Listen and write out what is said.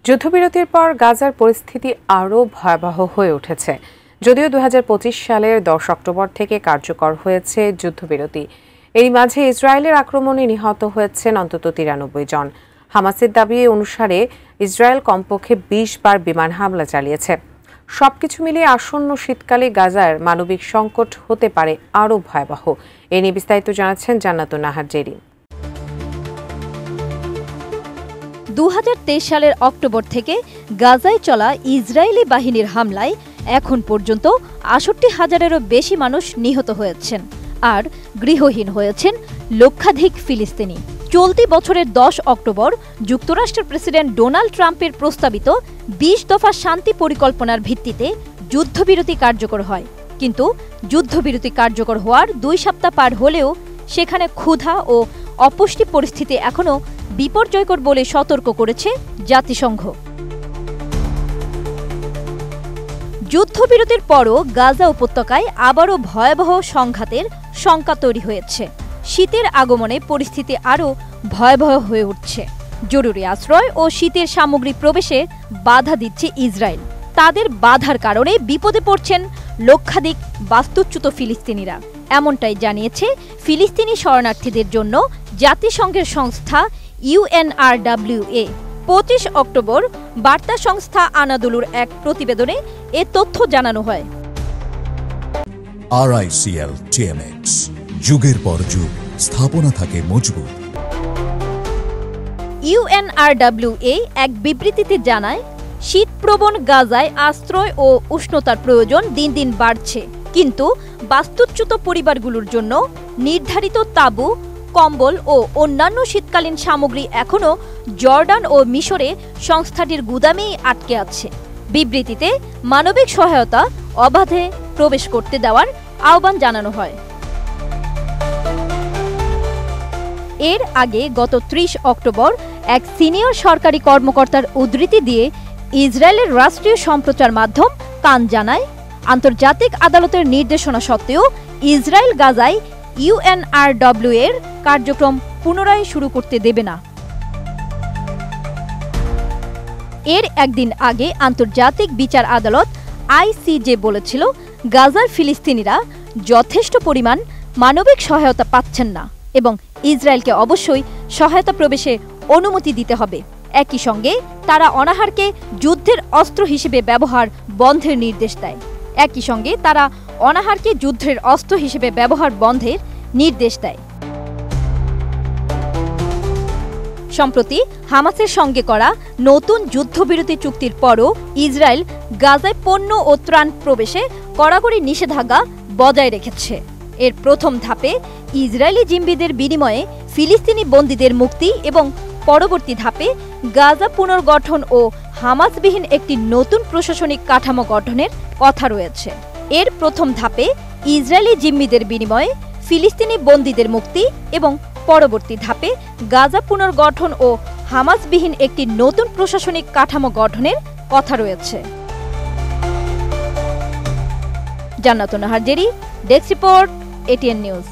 যুদ্ধবিরতির পর গাজার পরিস্থিতি আরও ভয়াবহ হয়ে উঠেছে। যদিও 2025 সালের 10 অক্টোবর থেকে কার্যকর হয়েছে যুদ্ধবিরতি, এরই মাঝে ইসরায়েলের আক্রমণে নিহত হয়েছেন অন্তত 93 জন। হামাসের দাবি অনুসারে ইসরায়েল কমপক্ষে 20 বার বিমান হামলা চালিয়েছে। সবকিছু মিলিয়ে আসন্ন শীতকালে গাজার মানবিক সংকট হতে পারে আরও ভয়াবহ। এ নিয়ে বিস্তারিত জানাচ্ছেন জান্নাতুন নাহার জেরিন। 2023 সালের অক্টোবর থেকে গাজায় চলা ইসরায়েলি বাহিনীর হামলায় এখন পর্যন্ত ৬৮,০০০-এরও বেশি মানুষ নিহত হয়েছেন আর গৃহহীন হয়েছেন লক্ষাধিক ফিলিস্তিনি। চলতি বছরের 10 অক্টোবর যুক্তরাষ্ট্রের প্রেসিডেন্ট ডোনাল্ড ট্রাম্পের প্রস্তাবিত 20 দফা শান্তি পরিকল্পনার ভিত্তিতে যুদ্ধবিরতি কার্যকর হয়। কিন্তু যুদ্ধবিরতি কার্যকর হওয়ার 2 সপ্তাহ পার হলেও সেখানে ক্ষুধা ও অপুষ্টি পরিস্থিতি এখনও বিপর্যয়কর বলে সতর্ক করেছে জাতিসংঘ। যুদ্ধবিরতির পরও গাজা উপত্যকায় আবারও ভয়াবহ সংঘাতের শঙ্কা তৈরি হয়েছে। শীতের আগমনে পরিস্থিতি আরও ভয়াবহ হয়ে উঠছে। জরুরি আশ্রয় ও শীতের সামগ্রী প্রবেশে বাধা দিচ্ছে ইসরায়েল। তাদের বাধার কারণে বিপদে পড়ছেন লক্ষাধিক বাস্তুচ্যুত ফিলিস্তিনিরা। এমনটাই জানিয়েছে ফিলিস্তিনি শরণার্থীদের জন্য জাতিসংঘের সংস্থা UNRWA। 25 অক্টোবর বার্তা সংস্থা আনাদুলুর এক প্রতিবেদনে এ তথ্য জানানো হয়। RICL TMX, যুগের পর যুগ স্থাপনা থাকে মজবুত। UNRWA এক বিবৃতিতে জানায়, শীতপ্রবণ গাজায় আশ্রয় ও উষ্ণতার প্রয়োজন দিন দিন বাড়ছে, কিন্তু বাস্তুচ্যুত পরিবারগুলোর জন্য নির্ধারিত তাঁবু, কম্বল ও অন্যান্য শীতকালীন সামগ্রী এখনও জর্ডান ও মিশরে সংস্থাটির গুদামেই আটকে আছে। বিবৃতিতে মানবিক সহায়তা অবাধে প্রবেশ করতে দেওয়ার আহ্বান জানানো হয়। এর আগে গত 30 অক্টোবর এক সিনিয়র সরকারি কর্মকর্তার উদ্ধৃতি দিয়ে ইসরায়েলের রাষ্ট্রীয় সম্প্রচার মাধ্যম কান জানায়, আন্তর্জাতিক আদালতের নির্দেশনা সত্ত্বেও ইসরায়েল গাজায় UNRWA এর কার্যক্রম পুনরায় শুরু করতে দেবে না। এর একদিন আগে আন্তর্জাতিক বিচার আদালত ICJ বলেছিল, গাজার ফিলিস্তিনিরা যথেষ্ট পরিমাণ মানবিক সহায়তা পাচ্ছেন না এবং ইসরায়েলকে অবশ্যই সহায়তা প্রবেশে অনুমতি দিতে হবে। একই সঙ্গে তারা অনাহারকে যুদ্ধের অস্ত্র হিসেবে ব্যবহার বন্ধের নির্দেশ দেয়। সম্প্রতি হামাসের সঙ্গে করা নতুন যুদ্ধবিরতি চুক্তির পরও ইসরায়েল গাজায় পণ্য ও ত্রাণ প্রবেশে কড়াকড়ি নিষেধাজ্ঞা বজায় রেখেছে। এর প্রথম ধাপে ইসরায়েলি জিম্মিদের বিনিময়ে ফিলিস্তিনি বন্দীদের মুক্তি এবং পরবর্তী ধাপে গাজা পুনর্গঠন ও হামাসবিহীন একটি নতুন প্রশাসনিক কাঠামো গঠনের কথা রয়েছে। এর প্রথম ধাপে ইসরায়েলি জিম্মিদের বিনিময়ে ফিলিস্তিনি বন্দীদের মুক্তি এবং পরবর্তী ধাপে গাজা পুনর্গঠন ও হামাসবিহীন একটি নতুন প্রশাসনিক কাঠামো গঠনের কথা রয়েছে। জান্নাতুন Nahar Jerry, desk report, ATN news.